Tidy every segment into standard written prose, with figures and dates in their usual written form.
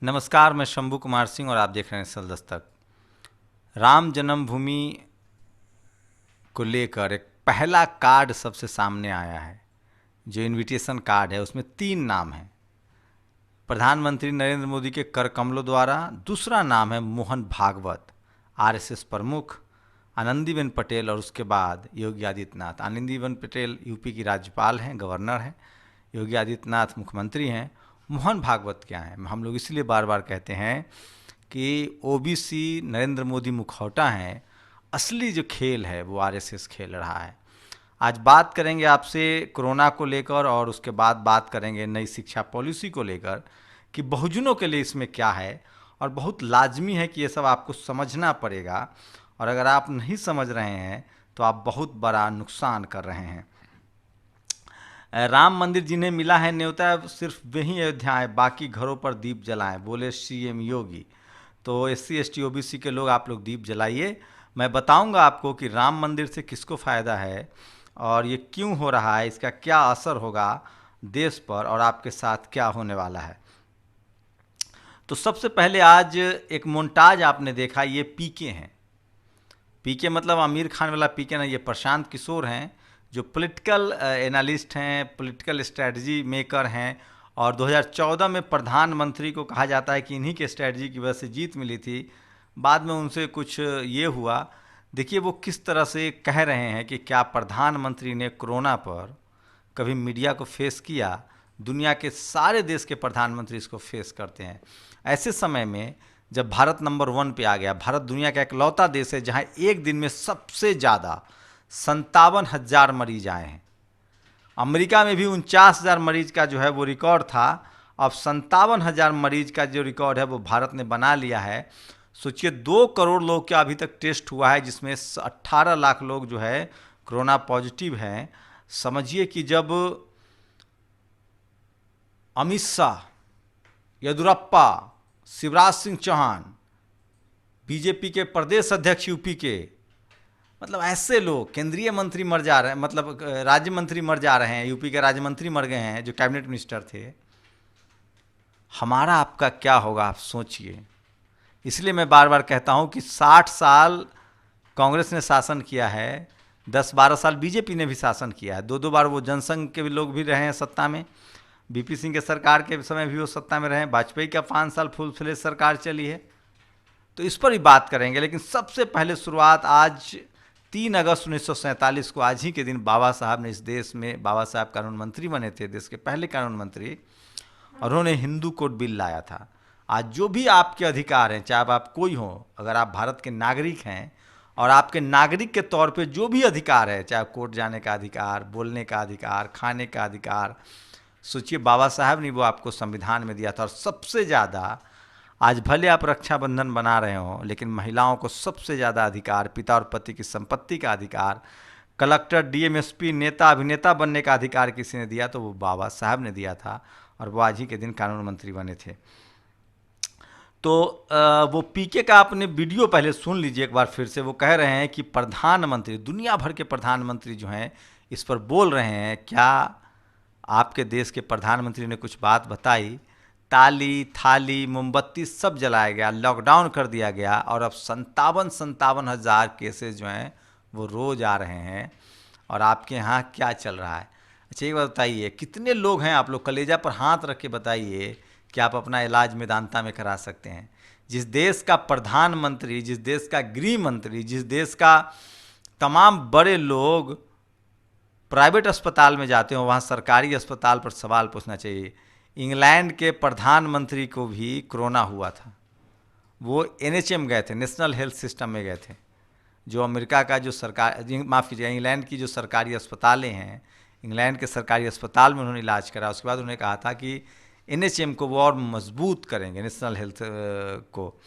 नमस्कार, मैं शंभू कुमार सिंह और आप देख रहे हैं सल दस्तक। राम जन्मभूमि को लेकर एक पहला कार्ड सबसे सामने आया है। जो इनविटेशन कार्ड है उसमें 3 नाम हैं। प्रधानमंत्री नरेंद्र मोदी के कर कमलों द्वारा। दूसरा नाम है मोहन भागवत, आरएसएस प्रमुख। आनंदीबेन पटेल और उसके बाद योगी आदित्यनाथ। आनंदीबेन पटेल यूपी की राज्यपाल हैं, गवर्नर हैं। योगी आदित्यनाथ मुख्यमंत्री हैं। मोहन भागवत क्या हैं? हम लोग इसलिए बार बार कहते हैं कि ओबीसी नरेंद्र मोदी मुखौटा हैं। असली जो खेल है वो आरएसएस खेल रहा है। आज बात करेंगे आपसे कोरोना को लेकर और उसके बाद बात करेंगे नई शिक्षा पॉलिसी को लेकर कि बहुजनों के लिए इसमें क्या है। और बहुत लाजमी है कि ये सब आपको समझना पड़ेगा, और अगर आप नहीं समझ रहे हैं तो आप बहुत बड़ा नुकसान कर रहे हैं। राम मंदिर जिन्हें मिला है न्योता, सिर्फ वहीं अयोध्या आए, बाकी घरों पर दीप जलाएं, बोले सीएम योगी। तो एससी एसटी ओबीसी के लोग, आप लोग दीप जलाइए। मैं बताऊंगा आपको कि राम मंदिर से किसको फ़ायदा है और ये क्यों हो रहा है, इसका क्या असर होगा देश पर और आपके साथ क्या होने वाला है। तो सबसे पहले आज एक मोन्टाज आपने देखा, ये पीके हैं। पीके मतलब आमिर खान वाला पीके ना, ये प्रशांत किशोर हैं जो पॉलिटिकल एनालिस्ट हैं, पॉलिटिकल स्ट्रेटजी मेकर हैं। और 2014 में प्रधानमंत्री को कहा जाता है कि इन्हीं के स्ट्रेटजी की वजह से जीत मिली थी। बाद में उनसे कुछ ये हुआ। देखिए वो किस तरह से कह रहे हैं कि क्या प्रधानमंत्री ने कोरोना पर कभी मीडिया को फेस किया। दुनिया के सारे देश के प्रधानमंत्री इसको फेस करते हैं। ऐसे समय में जब भारत नंबर 1 पे आ गया, भारत दुनिया का इकलौता देश है जहां एक दिन में सबसे ज़्यादा 57,000 मरीज आए हैं। अमेरिका में भी 49,000 मरीज का जो है वो रिकॉर्ड था। अब 57,000 मरीज का जो रिकॉर्ड है वो भारत ने बना लिया है। सोचिए 2 करोड़ लोग का अभी तक टेस्ट हुआ है, जिसमें 18 लाख लोग जो है कोरोना पॉजिटिव हैं। समझिए कि जब अमित शाह, येदुरप्पा, शिवराज सिंह चौहान, बीजेपी के प्रदेश अध्यक्ष यूपी के, मतलब ऐसे लोग, केंद्रीय मंत्री मर जा रहे हैं, मतलब राज्य मंत्री मर जा रहे हैं, यूपी के राज्य मंत्री मर गए हैं जो कैबिनेट मिनिस्टर थे। हमारा आपका क्या होगा, आप सोचिए। इसलिए मैं बार बार कहता हूं कि 60 साल कांग्रेस ने शासन किया है, 10-12 साल बीजेपी ने भी शासन किया है। 2-2 बार वो जनसंघ के भी लोग भी रहे हैं सत्ता में। बीपी सिंह के सरकार के समय भी वो सत्ता में रहे। वाजपेयी का 5 साल फुल फ्लेज सरकार चली है। तो इस पर ही बात करेंगे, लेकिन सबसे पहले शुरुआत आज 3 अगस्त 1947 को, आज ही के दिन बाबा साहब ने इस देश में, बाबा साहब कानून मंत्री बने थे, देश के पहले कानून मंत्री, और उन्होंने हिंदू कोड बिल लाया था। आज जो भी आपके अधिकार हैं, चाहे आप कोई हो, अगर आप भारत के नागरिक हैं और आपके नागरिक के तौर पे जो भी अधिकार है, चाहे कोर्ट जाने का अधिकार, बोलने का अधिकार, खाने का अधिकार, सोचिए बाबा साहब ने वो आपको संविधान में दिया था। और सबसे ज़्यादा, आज भले आप रक्षाबंधन बना रहे हो, लेकिन महिलाओं को सबसे ज़्यादा अधिकार, पिता और पति की संपत्ति का अधिकार, कलेक्टर, डीएमएसपी, नेता, अभिनेता बनने का अधिकार किसी ने दिया तो वो बाबा साहब ने दिया था, और वो आज ही के दिन कानून मंत्री बने थे। तो वो पीके का आपने वीडियो पहले सुन लीजिए एक बार फिर से। वो कह रहे हैं कि प्रधानमंत्री, दुनिया भर के प्रधानमंत्री जो हैं इस पर बोल रहे हैं, क्या आपके देश के प्रधानमंत्री ने कुछ बात बताई? ताली, थाली, मोमबत्ती सब जलाया गया, लॉकडाउन कर दिया गया, और अब 57 हज़ार केसेज जो हैं वो रोज़ आ रहे हैं। और आपके यहाँ क्या चल रहा है? अच्छा एक बात बताइए, कितने लोग हैं, आप लोग कलेजा पर हाथ रख के बताइए कि आप अपना इलाज मेदांता में करा सकते हैं? जिस देश का प्रधानमंत्री, जिस देश का गृह मंत्री, जिस देश का तमाम बड़े लोग प्राइवेट अस्पताल में जाते हो, वहाँ सरकारी अस्पताल पर सवाल पूछना चाहिए। इंग्लैंड के प्रधानमंत्री को भी कोरोना हुआ था, वो एनएचएम गए थे, नेशनल हेल्थ सिस्टम में गए थे। जो अमेरिका का जो सरकार, माफ़ कीजिएगा, इंग्लैंड की जो सरकारी अस्पतालें हैं, इंग्लैंड के सरकारी अस्पताल में उन्होंने इलाज करा। उसके बाद उन्होंने कहा था कि एनएचएम को वो और मजबूत करेंगे, नेशनल हेल्थ को।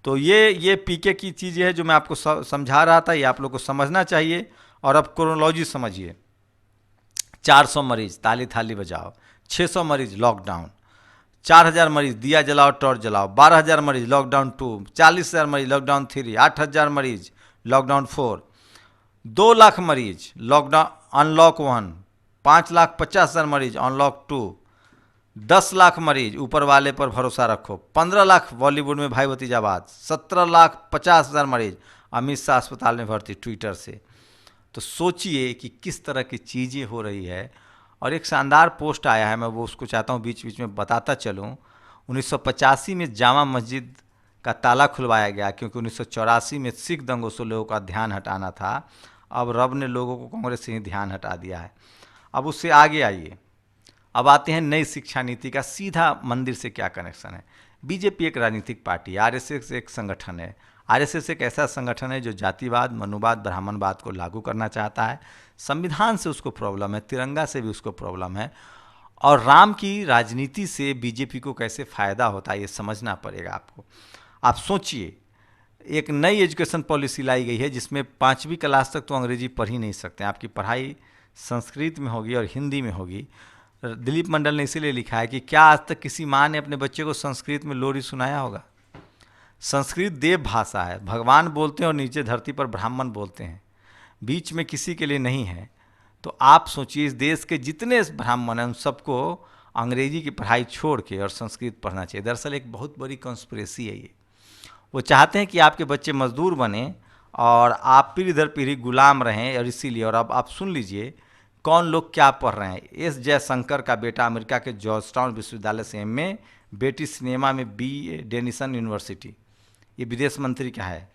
तो ये पीके की चीज़ है जो मैं आपको समझा रहा था, ये आप लोग को समझना चाहिए। और अब क्रोनोलॉजी समझिए। 400 मरीज, ताली थाली बजाओ। 600 मरीज, लॉकडाउन। 4,000 मरीज, दिया जलाओ टॉर्च जलाओ। 12,000 मरीज, लॉकडाउन 2। 40,000 मरीज, लॉकडाउन 3। 8,000 मरीज, लॉकडाउन 4। 2 लाख मरीज, लॉकडाउन अनलॉक 1। 5,50,000 मरीज, अनलॉक 2। 10 लाख मरीज, ऊपर वाले पर भरोसा रखो। 15 लाख बॉलीवुड में भाई भतीजावाद। 17,50,000 मरीज, अमित शाह अस्पताल में भर्ती, ट्विटर से। तो सोचिए कि किस तरह की चीज़ें हो रही है। और एक शानदार पोस्ट आया है, मैं वो उसको चाहता हूँ बीच बीच में बताता चलूँ। 1985 में जामा मस्जिद का ताला खुलवाया गया क्योंकि 1984 में सिख दंगों से लोगों का ध्यान हटाना था। अब रब ने लोगों को कांग्रेस से ही ध्यान हटा दिया है। अब उससे आगे आइए, अब आते हैं नई शिक्षा नीति का सीधा मंदिर से क्या कनेक्शन है। बीजेपी एक राजनीतिक पार्टी, आरएसएस एक संगठन है। आरएसएस एक ऐसा संगठन है जो जातिवाद, मनुवाद, ब्राह्मणवाद को लागू करना चाहता है। संविधान से उसको प्रॉब्लम है, तिरंगा से भी उसको प्रॉब्लम है। और राम की राजनीति से बीजेपी को कैसे फ़ायदा होता है ये समझना पड़ेगा आपको। आप सोचिए, एक नई एजुकेशन पॉलिसी लाई गई है जिसमें 5वीं क्लास तक तो अंग्रेजी पढ़ ही नहीं सकते, आपकी पढ़ाई संस्कृत में होगी और हिंदी में होगी। दिलीप मंडल ने इसीलिए लिखा है कि क्या आज तक किसी माँ ने अपने बच्चे को संस्कृत में लोरी सुनाया होगा। संस्कृत देव भाषा है, भगवान बोलते हैं और नीचे धरती पर ब्राह्मण बोलते हैं, बीच में किसी के लिए नहीं है। तो आप सोचिए, इस देश के जितने ब्राह्मण हैं उन सबको अंग्रेजी की पढ़ाई छोड़ के और संस्कृत पढ़ना चाहिए। दरअसल एक बहुत बड़ी कॉन्स्पिरेसी है ये। वो चाहते हैं कि आपके बच्चे मजदूर बने और आप पीढ़ी दर पीढ़ी गुलाम रहें। और इसीलिए, और अब आप सुन लीजिए कौन लोग क्या पढ़ रहे हैं। एस जयशंकर का बेटा अमेरिका के जॉर्जटाउन विश्वविद्यालय से एमए, बेटी सिनेमा में बीए डेनिसन यूनिवर्सिटी, ये विदेश मंत्री का है।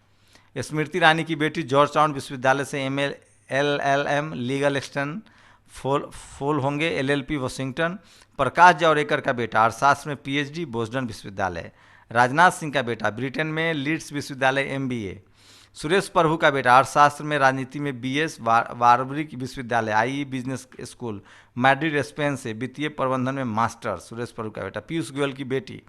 स्मृति ईरानी की बेटी जॉर्जटाउन विश्वविद्यालय से एमए एलएलएम लीगल एक्सटर्न फोल होंगे एलएलपी वाशिंगटन। प्रकाश जावड़ेकर का बेटा अर्थशास्त्र में पीएचडी बोस्टन विश्वविद्यालय। राजनाथ सिंह का बेटा ब्रिटेन में लीड्स विश्वविद्यालय एमबीए। सुरेश प्रभु का बेटा अर्थशास्त्र में राजनीति में बीएस वारबरिक विश्वविद्यालय I business school Madrid Spain से वित्तीय प्रबंधन में मास्टर। सुरेश प्रभु का बेटा पीयूष गोयल की बेटी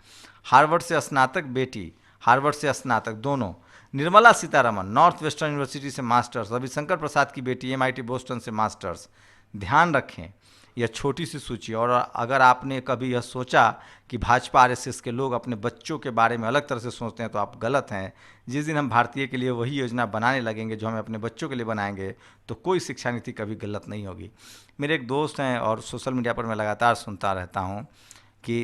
हार्वर्ड से स्नातक, बेटी हार्वर्ड से स्नातक दोनों। Nirmala Sitharaman north western university से मास्टर्स। रविशंकर प्रसाद की बेटी एमआईटी बोस्टन से मास्टर्स। ध्यान रखें, यह छोटी सी सूची। और अगर आपने कभी यह सोचा कि भाजपा आरएसएस के लोग अपने बच्चों के बारे में अलग तरह से सोचते हैं तो आप गलत हैं। जिस दिन हम भारतीय के लिए वही योजना बनाने लगेंगे जो हमें अपने बच्चों के लिए बनाएंगे तो कोई शिक्षा नीति कभी गलत नहीं होगी। मेरे एक दोस्त हैं और सोशल मीडिया पर मैं लगातार सुनता रहता हूँ कि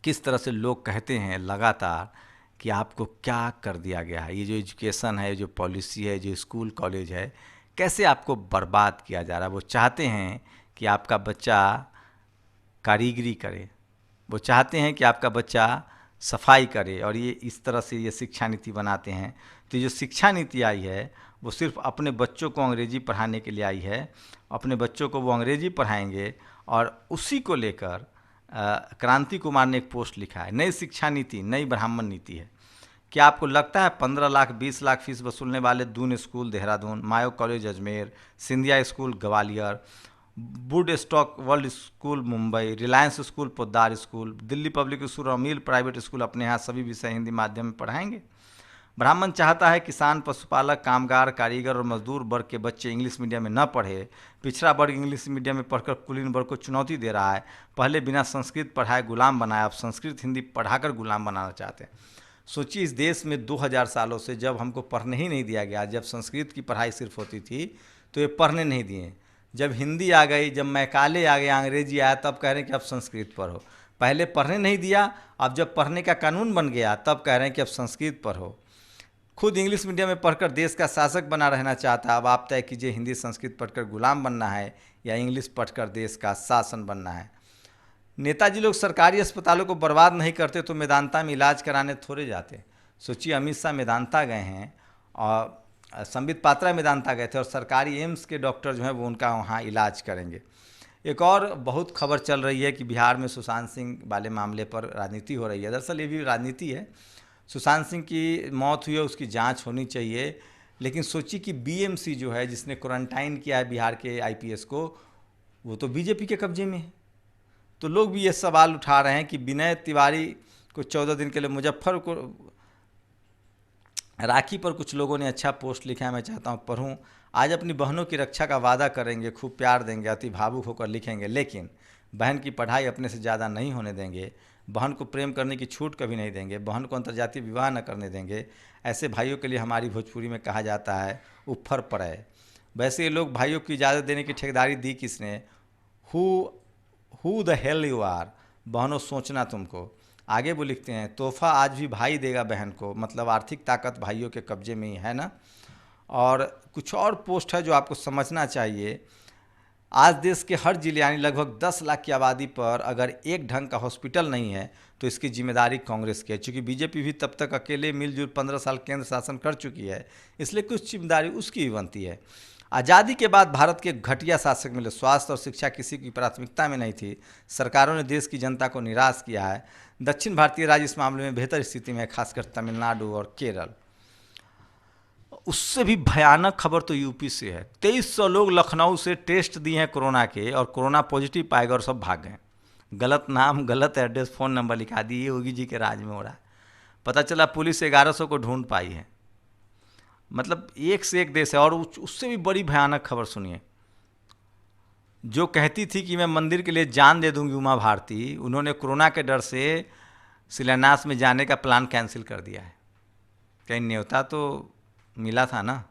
किस तरह से लोग कहते हैं लगातार कि आपको क्या कर दिया गया है, ये जो एजुकेशन है, जो पॉलिसी है, जो स्कूल कॉलेज है, कैसे आपको बर्बाद किया जा रहा है। वो चाहते हैं कि आपका बच्चा कारीगरी करे, वो चाहते हैं कि आपका बच्चा सफाई करे, और ये इस तरह से ये शिक्षा नीति बनाते हैं। तो जो शिक्षा नीति आई है वो सिर्फ अपने बच्चों को अंग्रेजी पढ़ाने के लिए आई है। अपने बच्चों को वो अंग्रेजी पढ़ाएंगे और उसी को लेकर क्रांति कुमार ने एक पोस्ट लिखा है, नई शिक्षा नीति नई ब्राह्मण नीति है। क्या आपको लगता है 15 लाख 20 लाख फीस वसूलने वाले Doon school Dehradun, Mayo college Ajmer, Scindia school Gwalior, Woodstock world school Mumbai, Reliance school Poddar school, Delhi public school और अमीर प्राइवेट स्कूल अपने यहाँ सभी विषय हिंदी माध्यम में पढ़ाएंगे। ब्राह्मण चाहता है किसान, पशुपालक, कामगार, कारीगर और मजदूर वर्ग के बच्चे इंग्लिश मीडियम में न पढ़े। पिछड़ा वर्ग इंग्लिश मीडियम में पढ़कर कुलीन वर्ग को चुनौती दे रहा है। पहले बिना संस्कृत पढ़ाए गुलाम बनाया, अब संस्कृत हिंदी पढ़ाकर गुलाम बनाना चाहते हैं। सोचिए, इस देश में 2000 सालों से जब हमको पढ़ने ही नहीं दिया गया, जब संस्कृत की पढ़ाई सिर्फ होती थी तो ये पढ़ने नहीं दिए। जब हिंदी आ गई, जब मैकाले आ गए, अंग्रेजी आया, तब कह रहे हैं कि अब संस्कृत पढ़ो। पहले पढ़ने नहीं दिया, अब जब पढ़ने का कानून बन गया तब कह रहे हैं कि अब संस्कृत पढ़ो। खुद इंग्लिश मीडियम में पढ़कर देश का शासक बना रहना चाहता है, अब आप तय कीजिए हिंदी संस्कृत पढ़कर गुलाम बनना है या इंग्लिश पढ़कर देश का शासन बनना है। नेताजी लोग सरकारी अस्पतालों को बर्बाद नहीं करते तो मेदांता में इलाज कराने थोड़े जाते। सोचिए, अमित शाह मेदांता गए हैं और संबित पात्रा मेदांता गए थे और सरकारी एम्स के डॉक्टर जो हैं वो उनका वहाँ इलाज करेंगे। एक और बहुत खबर चल रही है कि बिहार में सुशांत सिंह वाले मामले पर राजनीति हो रही है। दरअसल ये भी राजनीति है। सुशांत सिंह की मौत हुई है, उसकी जांच होनी चाहिए, लेकिन सोचिए कि बीएमसी जो है जिसने क्वारंटाइन किया है बिहार के आईपीएस को, वो तो बीजेपी के कब्जे में है। तो लोग भी ये सवाल उठा रहे हैं कि विनय तिवारी को 14 दिन के लिए मुजफ्फरपुर, राखी पर कुछ लोगों ने अच्छा पोस्ट लिखा है, मैं चाहता हूँ पढूं। आज अपनी बहनों की रक्षा का वादा करेंगे, खूब प्यार देंगे, अति भावुक होकर लिखेंगे, लेकिन बहन की पढ़ाई अपने से ज़्यादा नहीं होने देंगे। बहन को प्रेम करने की छूट कभी नहीं देंगे। बहन को अंतर्जातीय विवाह न करने देंगे। ऐसे भाइयों के लिए हमारी भोजपुरी में कहा जाता है उफर पड़े। वैसे ये लोग भाइयों की इजाज़त देने की ठेकेदारी दी किसने? Who who the hell you are, बहनों सोचना तुमको। आगे वो लिखते हैं, तोहफा आज भी भाई देगा बहन को, मतलब आर्थिक ताकत भाइयों के कब्जे में ही है ना। और कुछ और पोस्ट है जो आपको समझना चाहिए। आज देश के हर जिले यानी लगभग 10 लाख की आबादी पर अगर एक ढंग का हॉस्पिटल नहीं है तो इसकी जिम्मेदारी कांग्रेस की है। चूँकि बीजेपी भी तब तक अकेले मिलजुल 15 साल केंद्र शासन कर चुकी है, इसलिए कुछ जिम्मेदारी उसकी भी बनती है। आज़ादी के बाद भारत के घटिया शासक मिले, स्वास्थ्य और शिक्षा किसी की प्राथमिकता में नहीं थी। सरकारों ने देश की जनता को निराश किया है। दक्षिण भारतीय राज्य इस मामले में बेहतर स्थिति में है, खासकर तमिलनाडु और केरल। उससे भी भयानक खबर तो यूपी से है। 2300 लोग लखनऊ से टेस्ट दिए हैं कोरोना के और कोरोना पॉजिटिव पाए गए और सब भाग गए। गलत नाम, गलत एड्रेस, फ़ोन नंबर लिखा दिए। ये योगी जी के राज में हो रहा है। पता चला पुलिस 1100 को ढूंढ पाई है। मतलब एक से एक देश है। और उससे भी बड़ी भयानक खबर सुनिए। जो कहती थी कि मैं मंदिर के लिए जान दे दूंगी, उमा भारती, उन्होंने कोरोना के डर से शिलान्यास में जाने का प्लान कैंसिल कर दिया है। कहीं न्योता तो मिला था ना,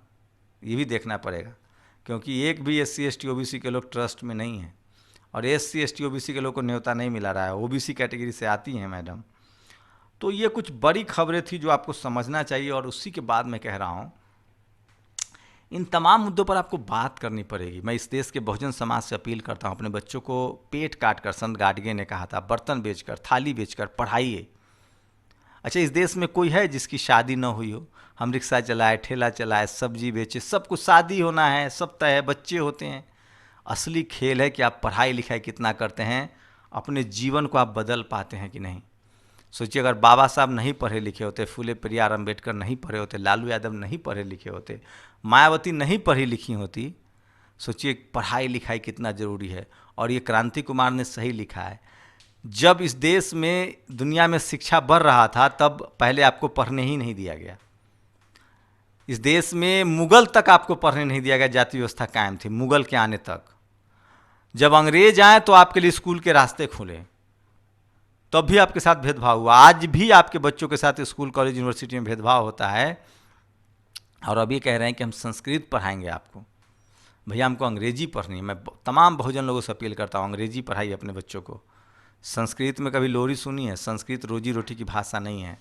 ये भी देखना पड़ेगा, क्योंकि एक भी SC ST OBC के लोग ट्रस्ट में नहीं हैं। और SC ST OBC के लोग को न्योता नहीं मिला रहा है, OBC कैटेगरी से आती हैं मैडम। तो ये कुछ बड़ी खबरें थी जो आपको समझना चाहिए। और उसी के बाद मैं कह रहा हूँ, इन तमाम मुद्दों पर आपको बात करनी पड़ेगी। मैं इस देश के बहुजन समाज से अपील करता हूँ, अपने बच्चों को पेट काट कर, संत गाडगे ने कहा था, बर्तन बेचकर, थाली बेचकर पढ़ाइए। अच्छा, इस देश में कोई है जिसकी शादी ना हुई हो? हम रिक्शा चलाए, ठेला चलाए, सब्जी बेचे, सब कुछ शादी होना है, सब तय है, बच्चे होते हैं। असली खेल है कि आप पढ़ाई लिखाई कितना करते हैं, अपने जीवन को आप बदल पाते हैं कि नहीं। सोचिए, अगर बाबा साहब नहीं पढ़े लिखे होते, फूले पेरियार अम्बेडकर नहीं पढ़े होते, लालू यादव नहीं पढ़े लिखे होते, मायावती नहीं पढ़ी लिखी होती, सोचिए पढ़ाई लिखाई कितना ज़रूरी है। और ये क्रांति कुमार ने सही लिखा है। जब इस देश में, दुनिया में शिक्षा बढ़ रहा था, तब पहले आपको पढ़ने ही नहीं दिया गया। इस देश में मुगल तक आपको पढ़ने नहीं दिया गया, जाति व्यवस्था कायम थी मुगल के आने तक। जब अंग्रेज आए तो आपके लिए स्कूल के रास्ते खुले, तब भी आपके साथ भेदभाव हुआ। आज भी आपके बच्चों के साथ स्कूल, कॉलेज, यूनिवर्सिटी में भेदभाव होता है। और अभी कह रहे हैं कि हम संस्कृत पढ़ाएंगे आपको। भैया, हमको अंग्रेजी पढ़नी है। मैं तमाम बहुजन लोगों से अपील करता हूँ, अंग्रेजी पढ़ाइए अपने बच्चों को। संस्कृत में कभी लोरी सुनी है? संस्कृत रोजी रोटी की भाषा नहीं है।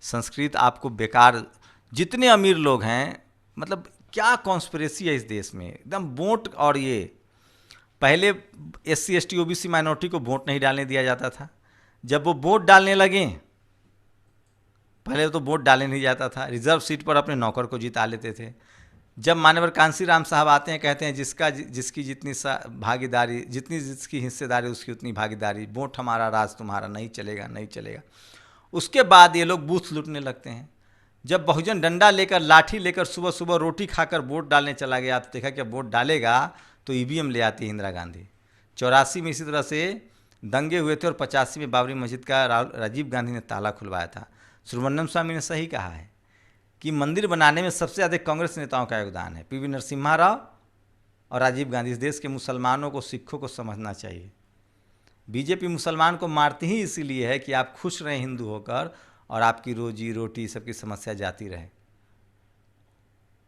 संस्कृत आपको बेकार, जितने अमीर लोग हैं, मतलब क्या कॉन्स्पिरेसी है इस देश में, एकदम वोट। और ये पहले SC ST OBC माइनॉरिटी को वोट नहीं डालने दिया जाता था। जब वो वोट डालने लगे, पहले तो वोट डालने नहीं जाता था, रिजर्व सीट पर अपने नौकर को जिता लेते थे। जब मान्यवर कांसी राम साहब आते हैं, कहते हैं जिसकी जितनी भागीदारी, जिसकी हिस्सेदारी उसकी उतनी भागीदारी, वोट हमारा राज तुम्हारा, नहीं चलेगा, नहीं चलेगा। उसके बाद ये लोग बूथ लूटने लगते हैं। जब बहुजन डंडा लेकर, लाठी लेकर सुबह सुबह रोटी खाकर वोट डालने चला गया, तो देखा कि वोट डालेगा तो EVM ले आती है इंदिरा गांधी। 84 में इसी तरह से दंगे हुए थे और 85 में बाबरी मस्जिद का राजीव गांधी ने ताला खुलवाया था। सुब्रमण्यम स्वामी ने सही कहा है कि मंदिर बनाने में सबसे ज़्यादा कांग्रेस नेताओं का योगदान है। PV नरसिम्हा राव और राजीव गांधी। इस देश के मुसलमानों को, सिखों को समझना चाहिए। बीजेपी मुसलमान को मारती ही इसीलिए है कि आप खुश रहें हिंदू होकर और आपकी रोजी रोटी सबकी समस्या जाती रहे।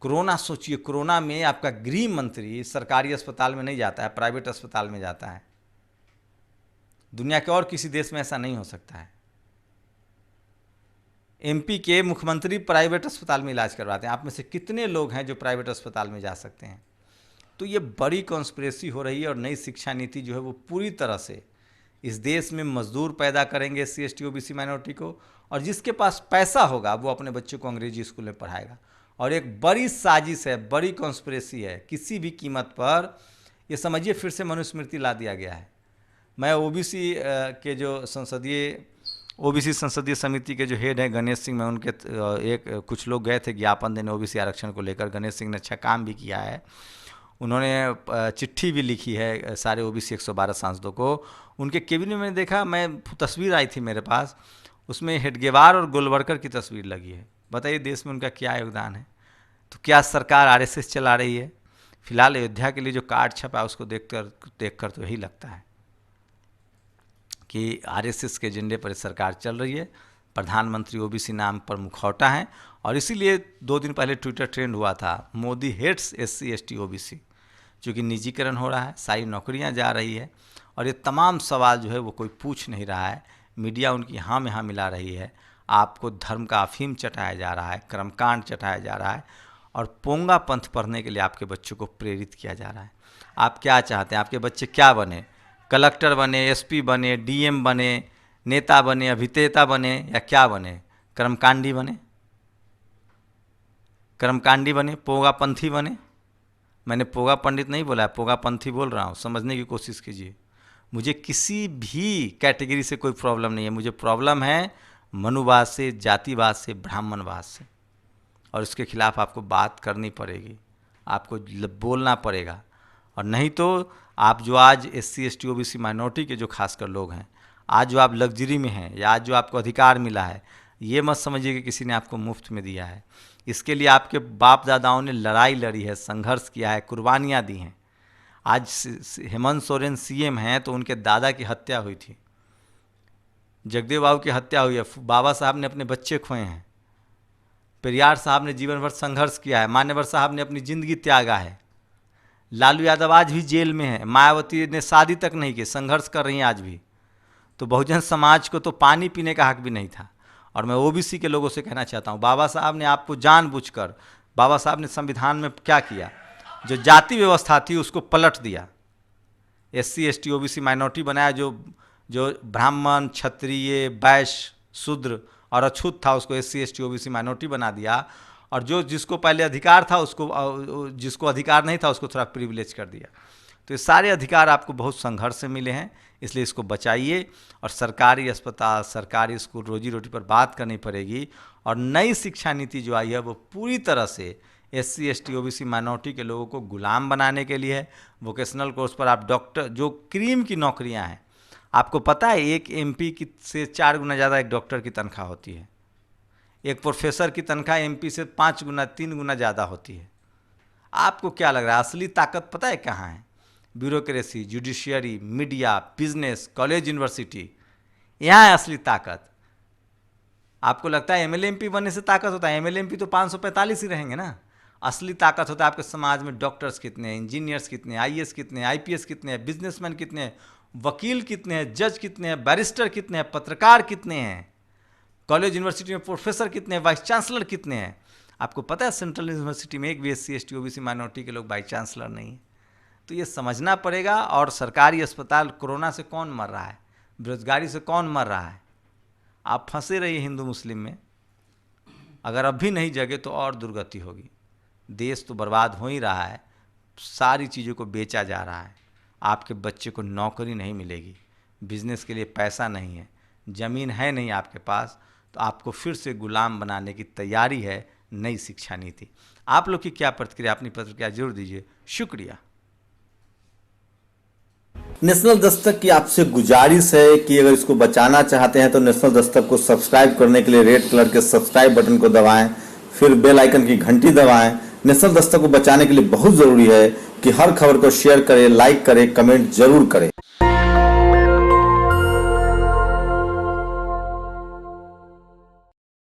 कोरोना सोचिए, कोरोना में आपका गृह मंत्री सरकारी अस्पताल में नहीं जाता है, प्राइवेट अस्पताल में जाता है। दुनिया के और किसी देश में ऐसा नहीं हो सकता है। MP के मुख्यमंत्री प्राइवेट अस्पताल में इलाज करवाते हैं। आप में से कितने लोग हैं जो प्राइवेट अस्पताल में जा सकते हैं? तो ये बड़ी कॉन्स्पिरेसी हो रही है। और नई शिक्षा नीति जो है वो पूरी तरह से इस देश में मजदूर पैदा करेंगे SC ST OBC माइनॉरिटी को, और जिसके पास पैसा होगा वो अपने बच्चों को अंग्रेजी स्कूल में पढ़ाएगा। और एक बड़ी साजिश है, बड़ी कॉन्स्पिरेसी है। किसी भी कीमत पर ये समझिए फिर से मनुस्मृति ला दिया गया है। मैं OBC के जो OBC संसदीय समिति के जो हेड हैं गणेश सिंह, मैं उनके कुछ लोग गए थे ज्ञापन देने OBC आरक्षण को लेकर। गणेश सिंह ने अच्छा काम भी किया है। उन्होंने चिट्ठी भी लिखी है सारे OBC 112 सांसदों को। उनके कैबिनेट में देखा, मैं तस्वीर आई थी मेरे पास, उसमें हेडगेवार और गोलवरकर की तस्वीर लगी है। बताइए देश में उनका क्या योगदान है। तो क्या सरकार RSS चला रही है? फिलहाल अयोध्या के लिए जो कार्ड छपा है उसको देखकर तो यही लगता है कि RSS के एजेंडे पर सरकार चल रही है। प्रधानमंत्री OBC नाम पर मुखौटा है। और इसीलिए 2 दिन पहले ट्विटर ट्रेंड हुआ था, Modi hates SC ST OBC, क्योंकि निजीकरण हो रहा है, सारी नौकरियां जा रही है। और और ये तमाम सवाल जो है वो कोई पूछ नहीं रहा है। मीडिया उनकी हाँ में हाँ मिला रही है। आपको धर्म का अफीम चटाया जा रहा है, कर्मकांड चटाया जा रहा है और पोंगा पंथ पढ़ने के लिए आपके बच्चों को प्रेरित किया जा रहा है। आप क्या चाहते हैं? आपके बच्चे क्या बने? कलेक्टर बने, एसपी बने, डीएम बने, नेता बने, अभिनेता बने, या क्या बने? कर्मकांडी बने? कर्मकांडी बने, पोगापंथी बने? मैंने पोगा पंडित नहीं बोला है, पोगापंथी बोल रहा हूँ। समझने की कोशिश कीजिए। मुझे किसी भी कैटेगरी से कोई प्रॉब्लम नहीं है। मुझे प्रॉब्लम है मनुवाद से, जातिवाद से, ब्राह्मणवाद से, और इसके खिलाफ आपको बात करनी पड़ेगी, आपको बोलना पड़ेगा। और नहीं तो आप जो आज SC ST OBC माइनॉरिटी के जो खासकर लोग हैं, आज जो आप लग्जरी में हैं या आज जो आपको अधिकार मिला है, ये मत समझिए कि किसी ने आपको मुफ्त में दिया है। इसके लिए आपके बाप दादाओं ने लड़ाई लड़ी है, संघर्ष किया है, कुर्बानियाँ दी हैं। आज हेमंत सोरेन CM हैं तो उनके दादा की हत्या हुई थी, जगदेव बाबू की हत्या हुई है, बाबा साहब ने अपने बच्चे खोए हैं, पेरियार साहब ने जीवन भर संघर्ष किया है, मान्यवर साहब ने अपनी ज़िंदगी त्यागा है, लालू यादव आज भी जेल में है, मायावती ने शादी तक नहीं की, संघर्ष कर रही हैं आज भी। तो बहुजन समाज को तो पानी पीने का हक भी नहीं था। और मैं OBC के लोगों से कहना चाहता हूँ, बाबा साहब ने आपको जानबूझकर, बाबा साहब ने संविधान में क्या किया? जो जाति व्यवस्था थी उसको पलट दिया, SC ST OBC माइनॉरिटी बनाया। जो ब्राह्मण, क्षत्रिय, वैश्य, शूद्र और अछूत था उसको SC ST OBC माइनॉरिटी बना दिया। और जिसको पहले अधिकार था उसको, जिसको अधिकार नहीं था उसको थोड़ा प्रिविलेज कर दिया। तो ये सारे अधिकार आपको बहुत संघर्ष से मिले हैं, इसलिए इसको बचाइए। और सरकारी अस्पताल, सरकारी स्कूल, रोजी रोटी पर बात करनी पड़ेगी। और नई शिक्षा नीति जो आई है वो पूरी तरह से SC ST OBC माइनॉरिटी के लोगों को गुलाम बनाने के लिए है। वोकेशनल कोर्स पर आप डॉक्टर, जो क्रीम की नौकरियां हैं, आपको पता है एक MP की से 4 गुना ज़्यादा एक डॉक्टर की तनख्वाह होती है। एक प्रोफेसर की तनख्वाह MP से 5 गुना 3 गुना ज़्यादा होती है। आपको क्या लग रहा है असली ताकत पता है कहाँ है? Bureaucracy, judiciary, media, business, college, university, यहाँ है असली ताकत। आपको लगता है MLA MP बनने से ताकत होता है? MLA MP तो 545 ही रहेंगे ना। असली ताकत होता है आपके समाज में डॉक्टर्स कितने हैं, इंजीनियर्स कितने हैं, IAS कितने हैं, IPS कितने हैं, बिजनेसमैन कितने हैं, वकील कितने हैं, जज कितने हैं, बैरिस्टर कितने हैं, पत्रकार कितने हैं, कॉलेज यूनिवर्सिटी में प्रोफेसर कितने हैं, वाइस चांसलर कितने हैं। आपको पता है सेंट्रल यूनिवर्सिटी में एक भी SC ST OBC माइनॉरिटी के लोग वाइस चांसलर नहीं है। तो ये समझना पड़ेगा। और सरकारी अस्पताल, कोरोना से कौन मर रहा है, बेरोजगारी से कौन मर रहा है? आप फंसे रहिए हिंदू मुस्लिम में। अगर अब भी नहीं जगे तो और दुर्गति होगी। देश तो बर्बाद हो ही रहा है, सारी चीज़ों को बेचा जा रहा है। आपके बच्चे को नौकरी नहीं मिलेगी, बिजनेस के लिए पैसा नहीं है, ज़मीन है नहीं आपके पास, तो आपको फिर से गुलाम बनाने की तैयारी है नई शिक्षा नीति। आप लोग की क्या प्रतिक्रिया, अपनी प्रतिक्रिया जरूर दीजिए। शुक्रिया। नेशनल दस्तक की आपसे गुजारिश है कि अगर इसको बचाना चाहते हैं तो नेशनल दस्तक को सब्सक्राइब करने के लिए रेड कलर के सब्सक्राइब बटन को दबाएं, फिर बेल आइकन की घंटी दबाएं। नेशनल दस्तक को बचाने के लिए बहुत जरूरी है कि हर खबर को शेयर करें, लाइक करें, कमेंट जरूर करें।